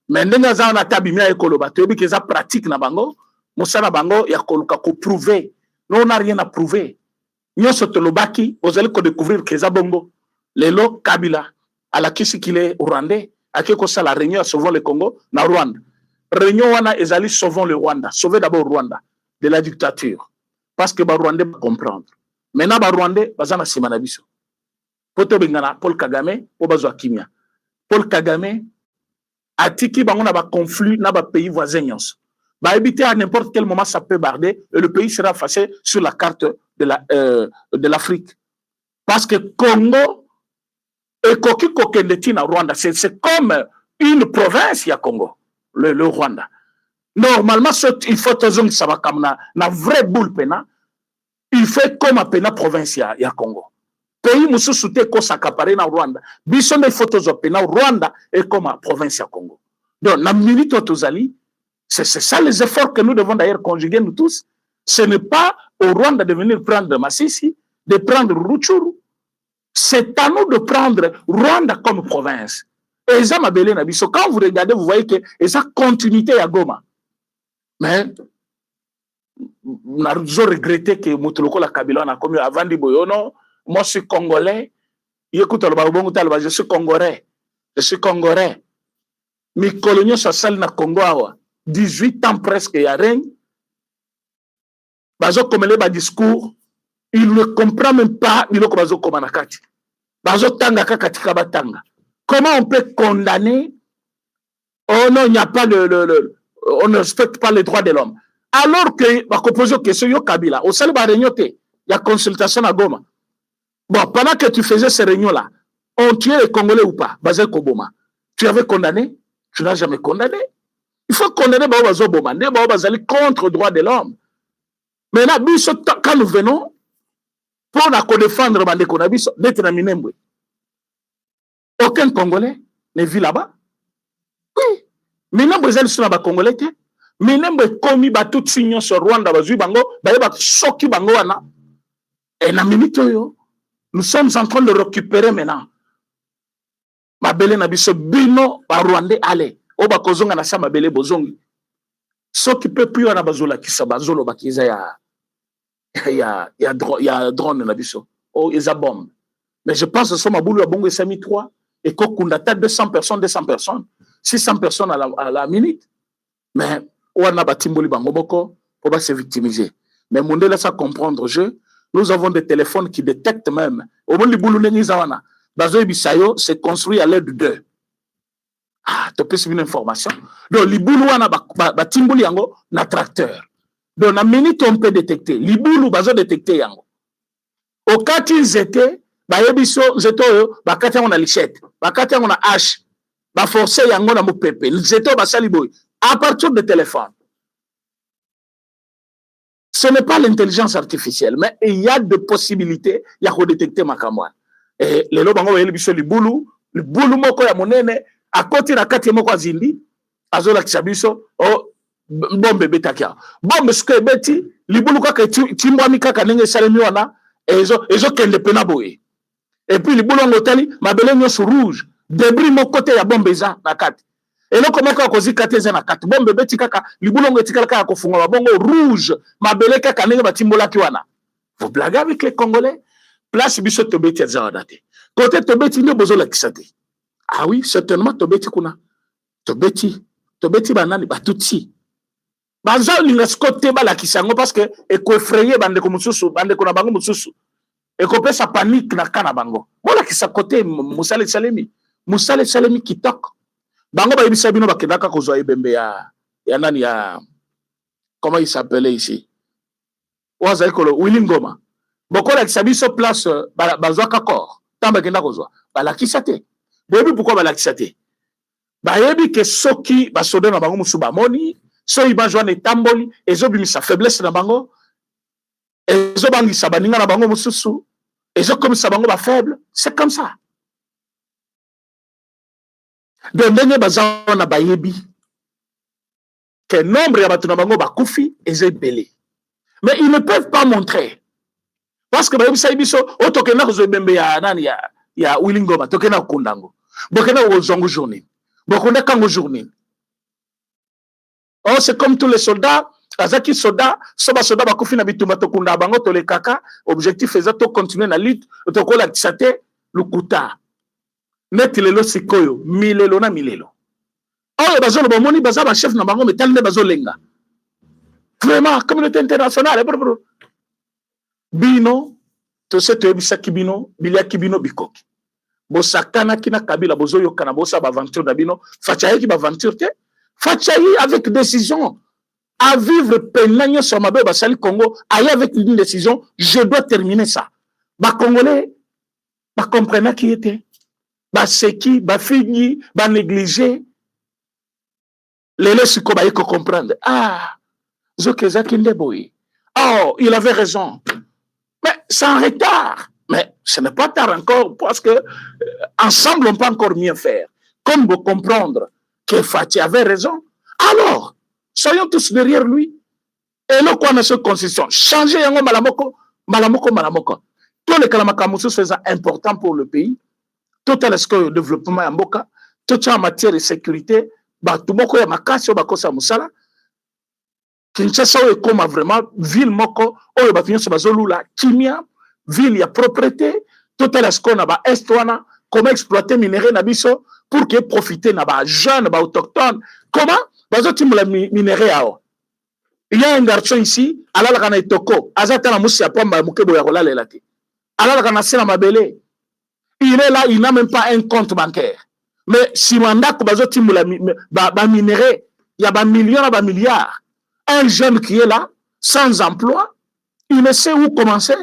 Mais ndenga za na tabimia ya koloba, tu habites ça pratique na bango. Moussana Bango, il y a qu'on prouver. Nous, on n'a rien à prouver. Nous sommes Lobaki, vous allez découvrir que Zabongo, les lots Kabila, à la kisi qu'il est rwandais, à qui ça la réunion sauvant le Congo, na Rwanda. Réunion wana ezali sauvant le Rwanda, sauver d'abord Rwanda de la dictature. Parce que les Rwandais vont comprendre. Maintenant, les Rwandais, ils vont se manabiso. Poto bengana Paul Kagame, Obazo Kimia. Paul Kagame, a tiki bango na ba conflit na ba pays voisins. Bah, éviter à n'importe quel moment, ça peut barder et le pays sera effacé sur la carte de l'Afrique. Parce que Congo Et Koki Kokendeti na Rwanda, c'est comme une province, il y a Congo, le Rwanda. Normalement, il faut que ça va comme na vraie boule pena. Il fait comme à pena province, il y a Congo. Pays musu soute ko s'accaparer na Rwanda. Bison des photos au pena Rwanda et comme à province, il y a Congo. Donc, na minute tozali, c'est ça les efforts que nous devons d'ailleurs conjuguer nous tous. Ce n'est pas au Rwanda de venir prendre Masisi, de prendre Rutshuru. C'est à nous de prendre Rwanda comme province. Et ça m'a belé nabiso. Quand vous regardez, vous voyez que ça continuité à Goma. Mais on a regretté que Moutoloko la Kabila a commis avant de Boyono. Moi, je suis congolais. Je suis congolais. Je suis congolais. Mes coloniaux sont sales na Congo. 18 ans presque, il y a rien. Bazo comme les discours, il ne comprend même pas il bazo comme nakati. Bazo tanga katika batanga. Comment on peut condamner? Oh non, il n'y a pas on ne respecte pas les droits de l'homme. Alors que la composition question yo Kabila, au salut réunion il y a consultation à Goma. Bon, pendant que tu faisais ces réunions là, on tuait les Congolais ou pas? Bazel Koboma. Tu avais condamné? Tu n'as jamais condamné. Il faut condamner Bazo Boma. Bazali contre le droit de l'homme. Mais là, quand nous venons, pour la défendre Bandeko Nabiso, d'être dans Minembwe. Aucun Congolais ne vit là-bas. Oui. Minembwe est sur la Congolais. Minembwe commis tout signon sur Rwanda, Bazu Bango, Baeba Soki Bango Wana. Et na minute, nous sommes en train de récupérer maintenant. Mabele Nabiso Bino, Rwandais, allez. Oba Kozonga na sa Mabele Bozongi. Ce qui peut plus en Bazola qui s'abazolo bakiza il y a drone na biso. Oh, ils a bombe. Mais je pense que ce maboulou a bongo et sami 3 et kokundata 200 personnes, 600 personnes à la minute. Mais on a batimboli bango boko pour pas se victimiser. Mais mon là ça comprendre nous avons des téléphones qui détectent même. Au moins les boulou nengi zawana. Bazo bisayo c'est construit à l'aide de ah, tu peux suivre une information. Donc, l'Iboulou a timbuli yango na tracteur. Donc, na minute on peut détecter. L'Iboulou bazo détecter yango. Au cas où ils étaient, bayebiso, zeto bakati yango na lichette, bakati yango na hache, ba forcer yango na mopepe. Zeto basali boy. À partir de téléphone. Ce n'est pas l'intelligence artificielle, mais il y a des possibilités, il y a de détecter makamwa. Et les lobango bayebiso l'Iboulou moko ya monene. À côté de la quatrième fois, Zindi, Azola Kisabiso, oh, bombe betakia. Bombe ce que beti, libuluka que timbwami kaka nenge salemiwana, et zo kende pena boye. Et puis libulu ngotali, mabele nyosu rouge, débris mon côté ya bombe za na kati. Et là comment ka kozi kate za na kati, bombe beti kaka, libulu ngotikala kaka kofunga bongo rouge, mabele kaka nenge batimbola kiwana. Vous blaguez avec les Congolais? Place biso tobeti za wadate. Côté tobeti nyo bozo la kisate. Ah oui, certainement, Tobeti kuna. Tobeti banani, batuti. Baza l'inescote ba la kisango parce que eko effrayé bande ko mususu, bande ko na bango mususu. Eko pesa panique na kana bango. Bola kisakote Musale Salemi kitok. Bango ba yibisa bino bakendaka kozwa ebembe ya nani ya comment il s'appelait ici? Waza ekolo Willy Ngoma. Bokola kisabiso place bazwa kakor. Tamba kenda kozwa. Bala kisate. Boyebi pourquoi balakisa te? Bayebi ke soki basoda na bango musu bamoni, so ibajwa ne tamboli, ezo bimisa faiblesse na bango, ezo bangisa baninga na bango mususu, ezo komisa bango ba faible, c'est comme ça. Donc ndenge bazawa na bayebi que nombre ya batu na bango bakufi ezo ebele. Mais ils ne peuvent pas montrer. Parce que bayebi sa biso otokena ko zo bembe ya nani ya Willy Ngoma, tokena kundango. Bokena ozongo journée. Bokona kango journée. Oh, c'est comme tous les soldats. Azaki soda, soba soda bakufi na bituma tokunda bango to le kaka. Objectif est to continuer na lutte. Tokola kisate lukuta. Net lelo sikoyo. Milelo na milelo. Oh, bazolo bomoni bazaba chef na bango metal ne bazolenga. Vraiment, communauté internationale. Bino, to se to bisaki bino, bilia kibino bikoki. Bosakana kina kabila bozoyo kana bosa ba aventure dabino fachayi ki ba aventure te fachayi avec décision à vivre penanya sur mabe basali Congo aille avec une décision je dois terminer ça ba congolais ba comprendre qui était baseki, bafini, banégligé. Les laissent comprendre. Ah, Zokezaki Ndeboy. Oh, il avait raison. Mais c'est en retard. Mais ce n'est pas tard encore parce que ensemble, on peut encore mieux faire. Comme vous comprendre que Fatih avait raison, alors, soyons tous derrière lui. Et là, quoi, notre constitution, changer yango malamoko, malamoko, malamoko. Tous les kalamakamusu, c'est important pour le pays. Tout le développement en Boka, tout en matière de sécurité, tout moko ya makasi, bakosa musala. Kinshasa est comme vraiment ville moko, oyo batinyo se bazolula, kimia, ville ya propreté, tout ce qu'on a ba estwana, comment exploiter minerai na biso pour que profiter na ba jeunes, ba autochtones. Comment bazotimula minerai ao. Il y a un garçon ici, alala kana itoko, azata na musi ya pamba mukebo ya kolala elaki. Alala kana sena mabele. Il est là, il n'a même pas un compte bancaire. Mais si mandak bazotimula ba minerai, il y a ba millions, ba milliards. Un jeune qui est là, sans emploi, il ne sait où commencer.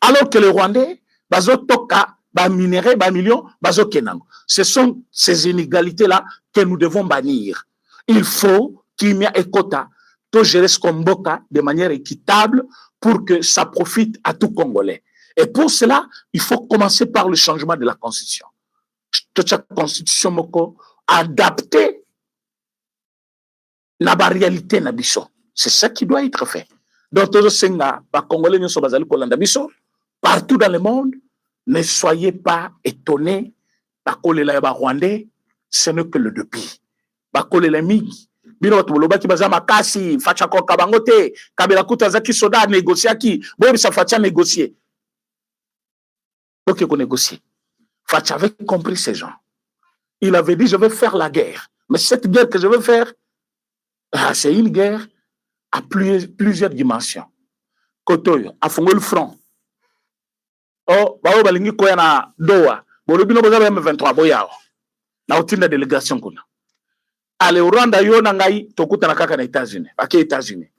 Alors que les Rwandais, bazo toka, ba minerai, ba millions, bazo kenango. Ce sont ces inégalités-là que nous devons bannir. Il faut qu'il y ait un quota, tout gérer ce Komboka de manière équitable pour que ça profite à tout Congolais. Et pour cela, il faut commencer par le changement de la Constitution. Toute cette Constitution moko adaptée na ba réalité na biso. C'est ça qui doit être fait. Donc, tous les Congolais nyonso bazali kolanda biso partout dans le monde, ne soyez pas étonnés. Bakolela ba Rwandais, ce n'est que le début. Bakolela mingi. Bino watu bolobaki baza makasi, facha ko kabangote, kabela kuta zaki soda négocier ki, boyebi sa facha négocier. Ok, qu'on négocie. Facha avait compris ces gens. Il avait dit, je vais faire la guerre. Mais cette guerre que je vais faire, c'est une guerre à plusieurs dimensions. Kotoyo, a fongol le front. Oh, bao balingi koya na doa. Bolobi no boza M23 boyao. Na utinda délégation kuna. Ale Rwanda yo na ngai tokuta na kaka na États-Unis. Baki États-Unis.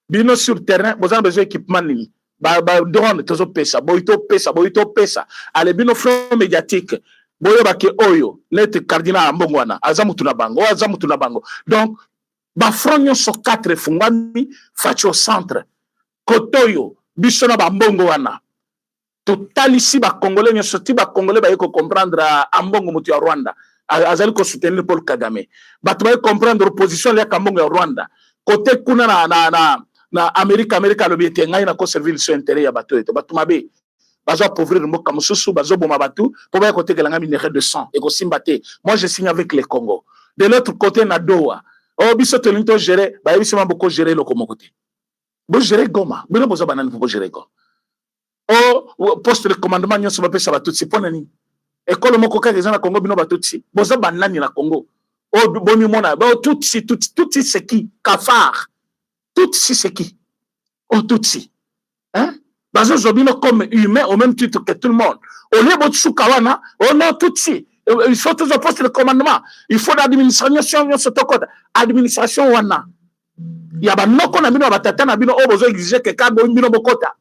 Bino sur terrain, boza besoin équipement nini. Ba drone tozo pesa, boito pesa. Ale bino front médiatique. Boyo baki oyo, let cardinal mbongwana, azamutu na bango. Donc ba front nyonso 4 fungami facho centre. Kotoyo, biso na ba mbongo wana. Total ici ba Congolais nyonso ti ba Congolais ba yeko comprendre a mbongo mutu ya Rwanda. Azali ko soutenir Paul Kagame. Ba to ba comprendre opposition ya kambongo ya Rwanda. Côté kuna na America lo biete ngai na ko servir sur intérêt ya bato eto. Bato mabe. Bazo appauvrir mboka mususu bazo boma batu pour ba côté kelanga minerai de sang et ko simbate. Moi je signe avec le Congo. De l'autre côté na Doha. Oh biso to linto gérer, ba biso maboko gérer le komo côté. Bo gérer Goma. Bino bozo banane pour gérer Goma. Oh poste de commandement nyonso ba pesa batutsi ponani. École moko ka na Congo bino batutsi. Bozo banani na Congo. Oh boni mona, ba tutsi c'est qui? Kafar. Tutsi c'est qui? Oh tutsi. Hein? Bazo zobino comme humain au même titre que tout le monde. Au lieu de Tsukawana, oh non tutsi. Il faut tous les postes de commandement. Il faut l'administration, administration wana. Il y a un noko na bino batata na bino o bozo exiger que ka bino bokota.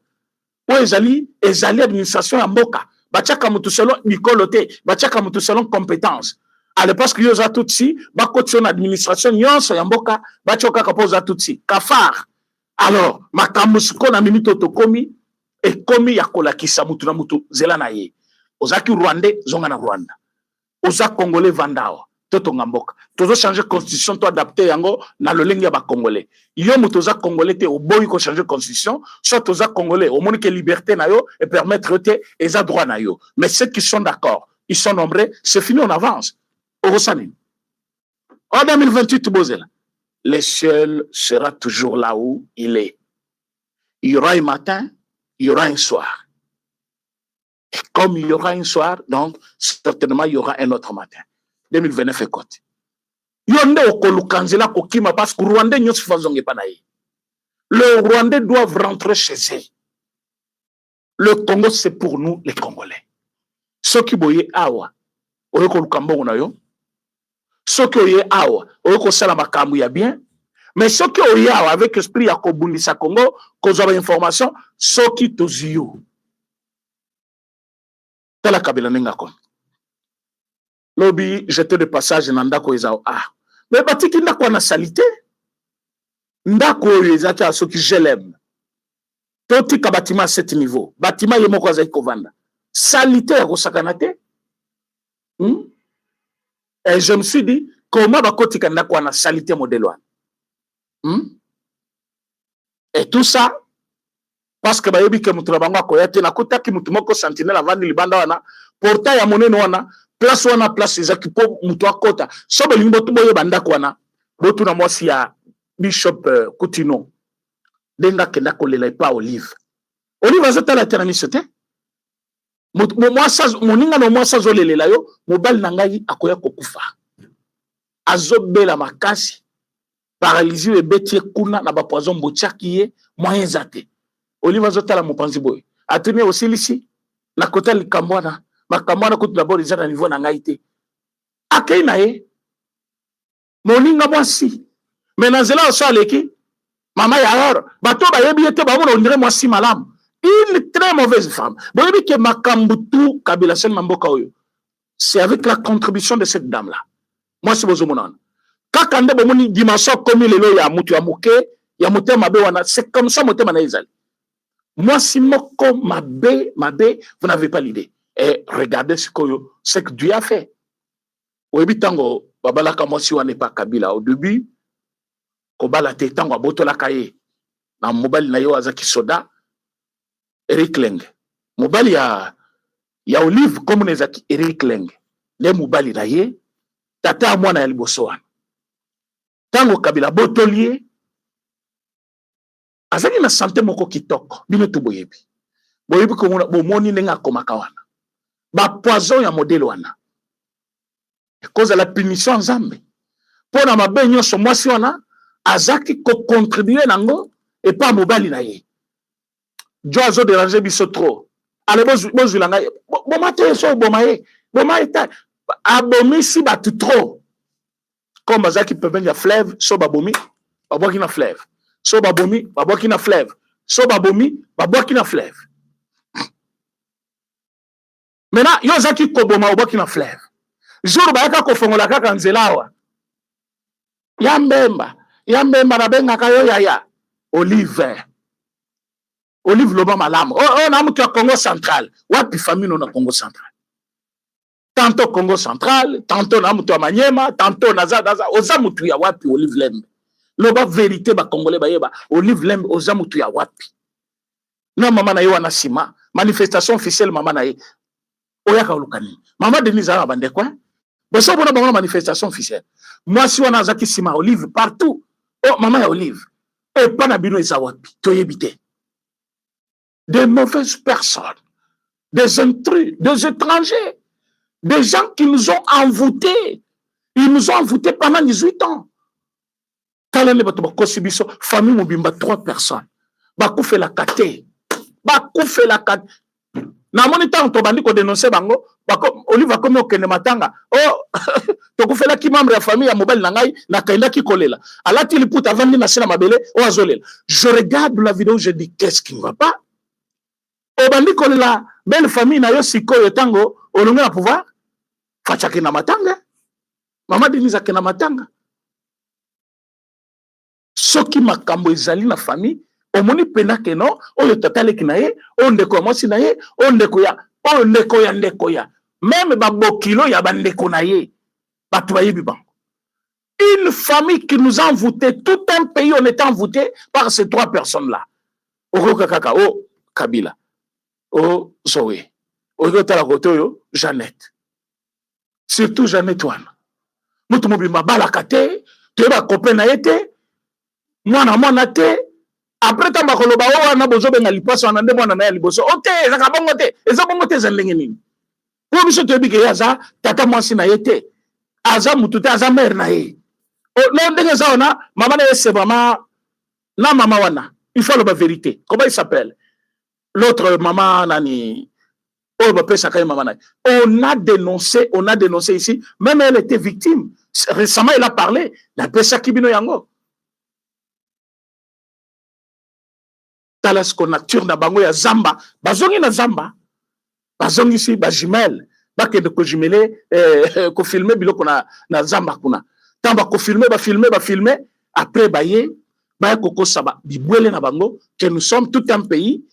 O ezali administration ya mboka. Bachaka mutu selon Nicoloté, bachaka mutu selon compétence. Ale parce que yoza tutsi, ba coach administration nyonso ya mboka, bachoka kapoza tutsi. Kafar. Alors, makamusko na minute tokomi et komi ya kolakisa mutu na mutu zela na ye. Ozaki Rwandais zonga na Rwanda. Oza Congolais vandao. Toto ngamboka. Tozo changer constitution to adapter yango na lolenge ya ba Congolais. Yo mutu oza Congolais te oboyi ko changer constitution, soit oza Congolais au moni que liberté na yo et permettre te eza droit na yo. Mais ceux qui sont d'accord, ils sont nombreux, c'est fini, on avance. Orosani. En 2028 Bozela. Le ciel sera toujours là où il est. Il y aura un matin, il y aura un soir. Et comme il y aura un soir, donc certainement il y aura un autre matin. 2029 est côté. Yonde okolukanzela kokima parce que Rwandais nyos fazonge panaye. Le Rwandais doivent rentrer chez eux. Le Congo c'est pour nous les Congolais. Ceux qui boye awa, oyeko lukambo na yo. Ceux qui oye awa, oyeko sala makambu ya bien. Mais ceux qui oye awa avec esprit ya kobundisa Congo, kozwa information, ceux qui toziyo. Tala kabila nenga kon. Lobby, j'étais de passage dans Ndako Ezao. Ah. Mais batiki Ndako a salité. Ndako Ezaki à ceux qui je l'aime. Toti ka bâtiment à 7 niveaux. Bâtiment yemo kwa zaiko vanda. Salité à Rosakanate. Et je me suis dit, comment bakoti ka Ndako a salité modèle. Et tout ça, parce que bayebi ke mutu na bango akoyate na kotaki mutu moko sentinelle avandi libanda wana portail ya monene wana place wana place ezaki po mutu akota so bolingi botu boyeba ndako wana botu na mwasi ya Bishop Coutinho denga kenda kolela epa Olive azotala tena miso te moninga na mwasi azolelela yo mobali na ngai akoya kokufa azobela makasi paralysie ebeti kuna na bapoison botiaki ye moyen zate Olive azotala mopanzi boy atuni osilisi na kota likambwana makambwana kutu d'abord ils na niveau na ngai te akei na ye moninga mwasi mais na nzela oso aleki mama ya or bato bayebi ete bamona ondire mwasi malamu une très mauvaise femme boyebi ke makambo tu kabila sen mamboka oyo c'est avec la contribution de cette dame là mwasi bozomona kaka nde bomoni dimension komi lelo ya mutu ya moke ya motema be wana c'est comme ça motema na ezali mwasi moko mabe vous n'avez pas l'idée. Et regardez ce que Dieu a fait. Oyebi tango babalaka mwasi wana pas Kabila au début kobala te tango abotolaka ye na mobali na yo azaki soda Eric Leng mobali ya Olive comme nezaki Eric Leng le mobali na ye tata mwana ya liboso wana tango Kabila botolier azaki na santé moko kitoko bino to boyebi ko bomoni nenga komaka wana ba poison ya modèle wana cause la punition nzambe pona mabe nyonso mwasi wana azaki ko contribuer nango et pas mobali na ye jo azo déranger biso trop ale bozula ngai bomate so bomaye bomaita abomisi batu trop comme azaki peuvent ya fleuve so babomi babwaki na fleuve so babomi babwaki na fleuve so babomi babwaki na fleuve maintenant yo zaki koboma obwaki na fleuve jour bayaka kofongola kaka nzela awa ya mbemba nabengaka yo yaya Olive loba malamu na mutu ya Congo central wapi famille na Congo central tantôt Congo central tantôt na mutu ya Manyema tantôt naza oza mutu ya wapi Olive Lembe loba vérité ba congolais bayeba Olive Lembe oza mutu ya wapi na mama na ye wana sima manifestation officielle mama na ye oyaka olukani mama Denise a bande quoi boso bona bango manifestation officielle moi si wana azaki sima Olive partout maman ya Olive et pas na bino eza wapi toyebite des mauvaises personnes des intrus des étrangers des gens qui nous ont envoûtés ils nous ont envoûtés pendant 18 ans kalane bato bakosi biso famille mobimba 3 personnes bakufela kate na moni tant to bandi ko dénoncer bango Olive akomi okende matanga tokufela ki membre ya famille ya mobile na ngai na kaenda ki kolela alati liputa avandi na sina mabele azolela je regarde la vidéo je dis qu'est-ce qui ne va pas bandi kolela belle famille na yo sikoyo tango olonga na pouvoir fachaki na matanga mama Denise akena matanga soki makambo ezali na famille omoni pena ke no oyo tataleki na ye o ndeko mwasi na ye o ndeko ya même babokilo ya bandeko na ye batu bayebi bango une famille qui nous a envoûté tout un pays on est envoûté par ces 3 personnes là kaka Kabila Zoé tala koto yo Jeannette surtout Jeannette wana mutu mobimba balaka te toyeba copain na ye te mwana te après tamba koloba wana bozobenga lipaso wana nde mwana na ya liboso te ezaka bongo te eza bongo te eza ndenge nini po biso toyebi ke aza tata mwasi na ye te aza mutu te aza mère na ye lo ndenge eza wana mama na ye c'est vraiment na mama wana il faut la vérité comment il s'appelle l'autre maman nani on a dénoncé ici même elle était victime récemment elle a parlé la pesa kibino yango talas ko nature na bango ya zamba bazongi na zamba bazongi si ba jumelle bakende ko jumele ko filmer biloko na zamba kuna tamba ko filmer ba filmer après baye baya koko saba bibwele na bango que nous sommes tout un pays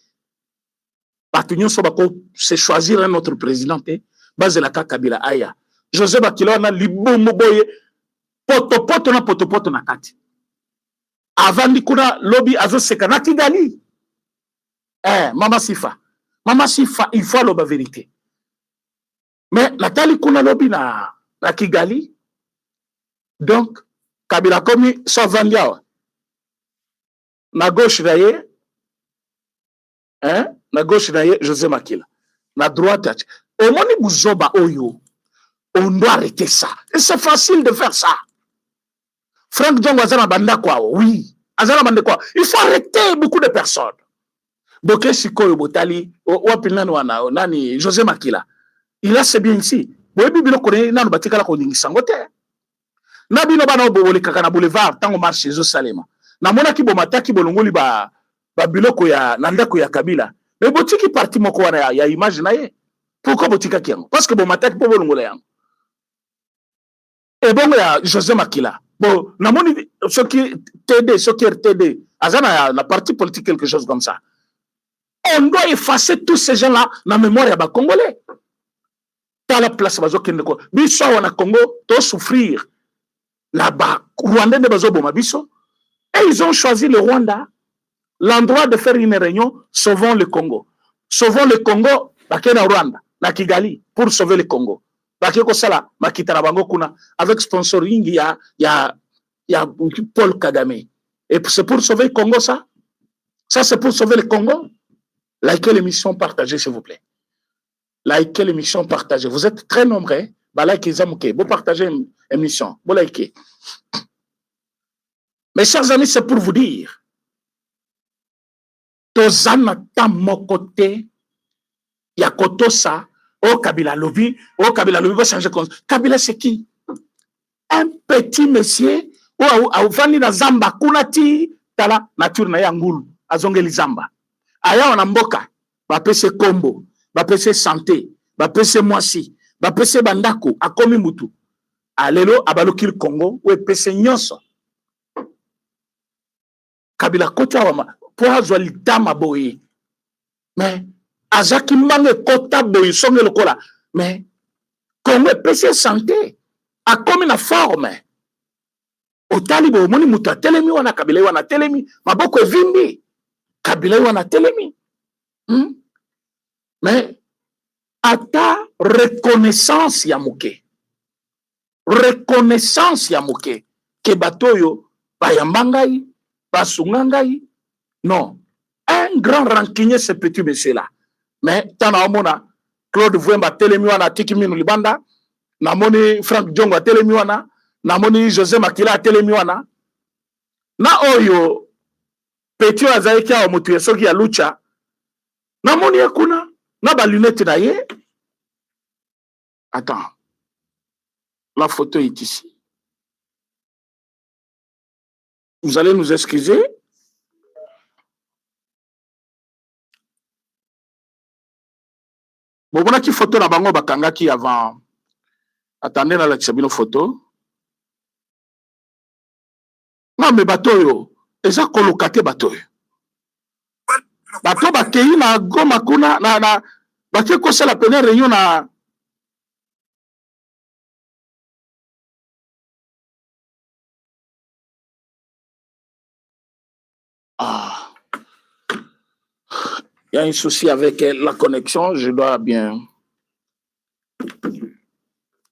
batu nyonso bako se choisir un autre président te bazela ka Kabila aya José Bakila na libomo boye poto na kati avant kuna lobby azo seka na Kigali Mama Sifa il faut la vérité mais Nathalie kuna lobby na Kigali donc Kabila komi Savandia na gauche naye na gauche naye José Makila na droite au moni buzoba oyo on doit arrêter ça et c'est facile de faire ça Frank Djongo azana banda kwa oui azana banda kwa il faut arrêter beaucoup de personnes Boke Sikoyo Botali wapinani wana nani José Makila il a c'est bien ici boyebi biloko nanu batikala ko ningisango te na bino bana obole kaka na boulevard tango marché zo salema na mona ki bomataki bolongoli ba biloko ya nandako ya Kabila mais botiki parti moko wana ya image na ye pourquoi botika kiango parce que bomataki po bolongola yango et bongo ya José Makila bon na moni soki TD soki RTD azana na parti politique quelque chose comme ça on doit effacer tous ces gens-là dans la mémoire ya ba Congolais ta la place bazo kende ko biso wana Congo to souffrir là-bas Rwanda ne bazo boma biso et ils ont choisi le Rwanda l'endroit de faire une réunion sauvons le Congo bakena Rwanda na Kigali pour sauver le Congo bakeko sala makita na bango kuna avec sponsoring ya Paul Kagame et c'est pour sauver le Congo ça c'est pour sauver le Congo. Likez l'émission, partagez s'il vous plaît. Likez l'émission, partagez. Vous êtes très nombreux. Likez Zamouké. Vous partagez l'émission. Vous likez. Mes chers amis, c'est pour vous dire. Tozana tamokote. Yakotosa. Oh Kabila Lobi. Va changer compte. Kabila c'est qui? Un petit monsieur. Ou vani na zamba. Kunati. Tala nature na yangulu. Azongeli zamba. Aya wana mboka bapese kombo bapese santé bapese mwasi bapese bandako akomi mutu alelo abaloki Congo we pese nyonso Kabila kota wama po azwa litama boye mais azaki mbange kota boye songe lokola mais Congo pese santé akomi na forme otali bo moni mutu atelemi wana Kabila wana telemi maboko evimbi Kabila wana telemi. Mais ata reconnaissance ya moke. Reconnaissance ya moke. Ke batoyo bayambangai, basungangai. Non. Un grand rancunier ce petit monsieur là. Mais tana omona Claude Vwemba telemi wana tiki minu libanda. Namoni Frank Djongo telemi wana. Namoni José Makila telemi wana. Na oyo Petit azaiki a motu soki ya lucha na moni kuna na ba lunette na ye. Attends, la photo est ici. Vous allez nous excuser. Bon, on a qui photo na bango bakanga ki avant. Attendez na la tsabino photo. Non mais batoyo eza kolokate batoyo bato bakei na Goma kuna na bake kosala pene réunion na il y a un souci avec la connexion, je dois bien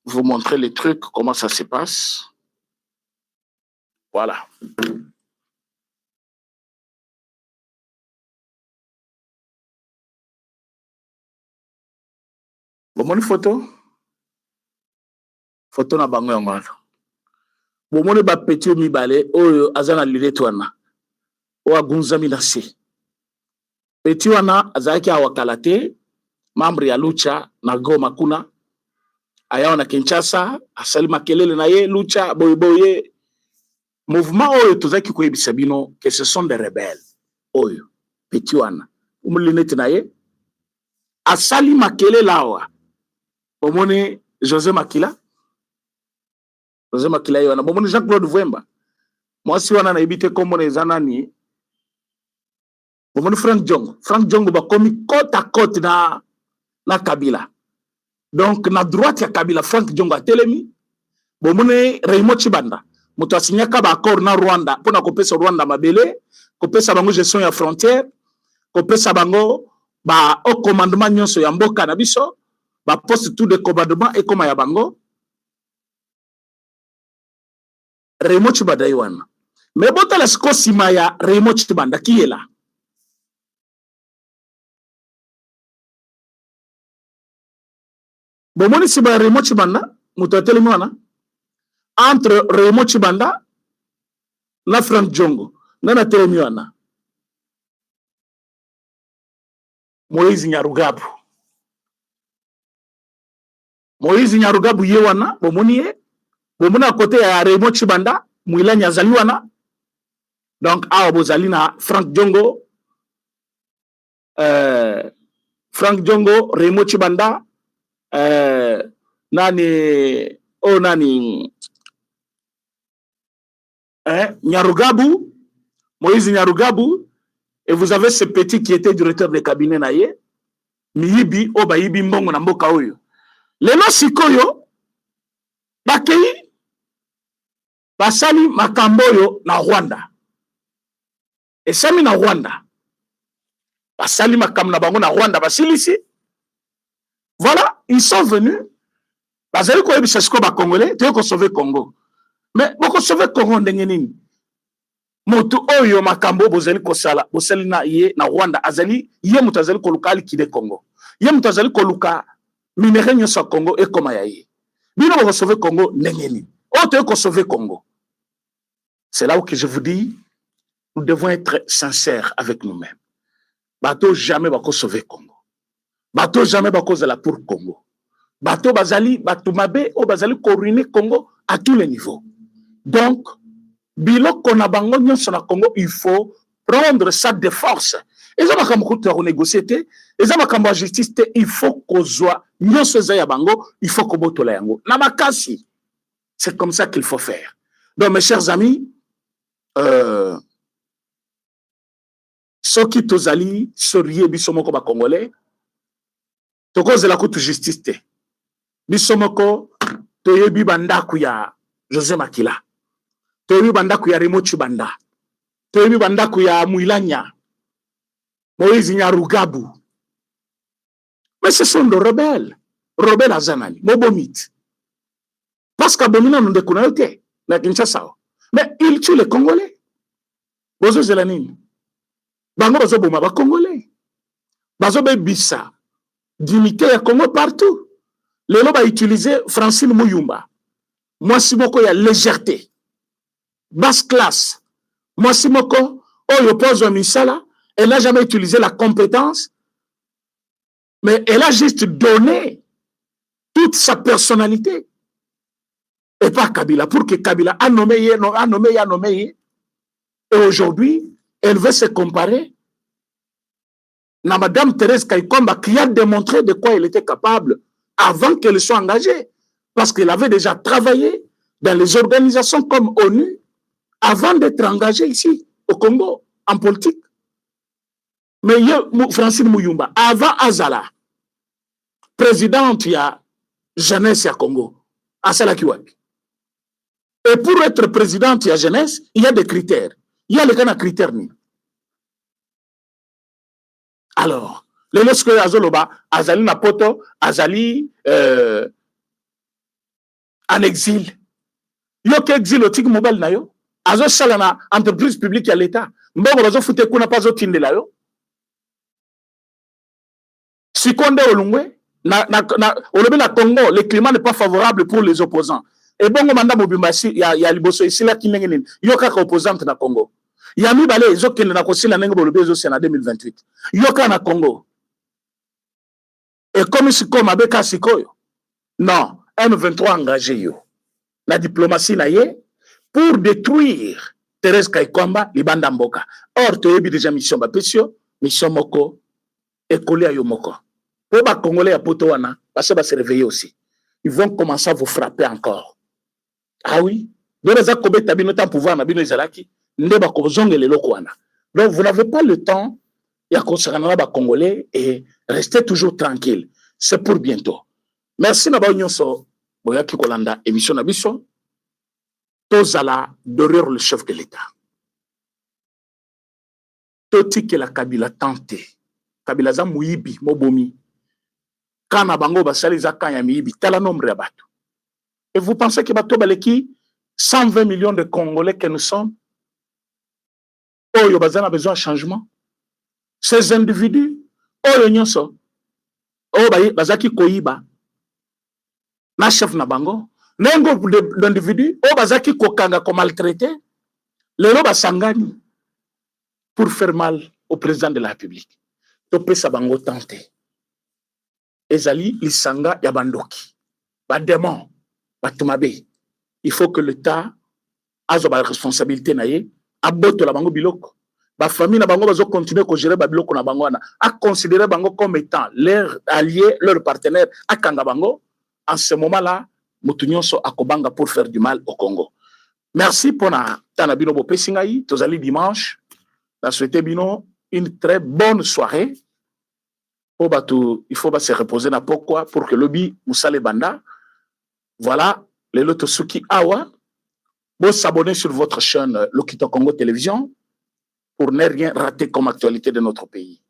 vous montrer les trucs, comment ça se passe. Voilà. Bomoni photo na bango yango wana bomoni ba petit mibale oyo azana lilete wana o agunzami na se petit wana azaki awakala te membre ya lucha na Goma kuna aya na Kinshasa asali makelele na ye lucha boye mouvement oyo tozaki koyebisa bino que ce sont des rebelles oyo petit wana umulilete na ye asali makelele awa bomoni José Makila wana bomoni Jean-Claude Vwemba mwasi wana nayebi te kombo na eza nani bomoni Frank Diongo bakomi côte à côte na Kabila. Donc na droite ya Kabila Frank Diongo atelemi bomoni Raymond Chibanda moto asinyaka ba accord na Rwanda pona kopesa Rwanda mabele kopesa bango gestion ya frontière kopesa bango ba au commandement nyonso ya mboka na biso ba poste tout de commandement et comme ya bango Raymond Chibanda wana mais bota la siko sima ya Raymond Chibanda qui est là bomoni sima ya Raymond Chibanda moto atelemi wana entre Raymond Chibanda na Frank Diongo nana telemi wana Moïse Nyarugabu ye wana bomoni ye bomoni à côté ya Raymond Chibanda Mwilanya azali wana donc awa bozali na Frank Diongo Raymond Chibanda Nyarugabu Moïse Nyarugabu et vous avez ce petit qui était directeur de cabinet na ye miyibi o bayibi mbongo na mboka oyo lelo sikoyo bakei basali makambo oyo na Rwanda esami na Rwanda basali makambo na bango na Rwanda basilisi voilà ils sont venus bazali ko yebisa siko ba congolais te ko sauver Congo mais boko sauver Congo ndenge nini moto oyo makambo bozali kosala bosali na ye na Rwanda azali ye moto azali koluka likide Congo ye moto azali koluka minere nyonso Congo e koma ya ye bino boko sauver Congo ndenge nini o te ko sauver Congo. C'est là où que je vous dis nous devons être sincères avec nous-mêmes. Bateau jamais bako sauver Congo, bateau jamais bako zala pour Congo, bateau bazali bateau mabe o bazali ko ruiner Congo à tous les niveaux. Donc biloko na bango nyonso na Congo il faut prendre ça de force. Et ça makambo ko to négocier te, et ça makambo justice te, il faut ko zwa nyonso za ya bango, il faut ko botola yango na makasi. C'est comme ça qu'il faut faire. Donc mes chers amis, soki tozali sorie bisomoko ba congolais tokozela kutu justice te bisomoko toyebi bandaku ya José Makila toyebi bandaku ya Raymond Chibanda toyebi bandaku ya Mwilanya Moïse Nyarugabu mais ce sont des rebelles azanani mobomit parce que bomina nde kuna yote la Kinshasa mais ils tuent les Congolais bozo zelanini bango bazo boma ba Congolais bazo bebisa dignité ya Congo partout lelo ba utiliser Francine Muyumba mwasi moko ya légèreté basse classe mwasi moko oyo pozo misala elle n'a jamais utilisé la compétence mais elle a juste donné toute sa personnalité et pas Kabila pour que Kabila a nommé et aujourd'hui elle veut se comparer à Madame Thérèse Kaikomba qui a démontré de quoi elle était capable avant qu'elle soit engagée. Parce qu'elle avait déjà travaillé dans les organisations comme ONU avant d'être engagée ici au Congo en politique. Mais Francine Muyumba, avant Azala, présidente de la jeunesse à Congo, à Salakiwaki. Et pour être présidente de la jeunesse, il y a des critères. Il y a les cas de critères. Alors, les lorsque Azoloba, Azali Napoto, Azali en exil. Yo ke exil au tig mobile na yo. Azo salana entreprise publique à l'État. Mbogo bazo fute kuna pas zo tinde la yo. Sikonde olungwe olobi na Congo, le climat n'est pas favorable pour les opposants. Et bongo manda mobimbasi ya liboso ici là kinenge nini. Yo kaka opposante na Congo. Yami bale ezokende na kosila ndenge bolobi ezosena 2028 yoka na Congo et comme siko mabeka sikoyo non M23 engagé yo la diplomatie na ye pour détruire Thérèse Kaikomba libanda mboka or toyebi déjà mission moko ekoli ya yo moko po ba congolais ya poto wana parce que va se réveiller aussi. Ils vont commencer à vous frapper encore. Ah oui? Donc, vous n'avez pas le temps de Congolais et restez toujours tranquille. C'est pour bientôt. Merci Naba Nyonso, Boyaki Kolanda, émission Nabiso. Tozala derrière le chef de l'État. Toti que la Kabila tenté. Kabila za muibi, mobomi. Kana bango basali za kanya miibi, tala nombre ya bato. Et vous pensez que bato baleki 120 millions de Congolais que nous sommes? Oyo bazana besoin de changement. Ces individus, oyo nyonso, oyo bazaki koiba, na chef na bango, nengo l'individu, oyo bazaki kokanga ko maltraité, lelo basangani pour faire mal au président de la République. Topesa bango tenté. Ezali lisanga ya bandoki. Ba démon, ba tumabe. Il faut que l'État a la responsabilité naie, aboto la bango biloko. Ba famille na bango bazo continuer ko gérer ba biloko na bango na, a considérer bango comme étant leur allié, leur partenaire, a kanga bango. En ce moment-là, mutu nyonso akobanga pour faire du mal au Congo. Merci pour na tanabino bo pesingai, tozali dimanche. La souhaité bino une très bonne soirée. Il faut se reposer na pourquoi pour que lobby Moussale Banda. Voilà, les Lotosuki Awa. Vous s'abonner sur votre chaîne Lokito Congo Télévision pour ne rien rater comme actualité de notre pays.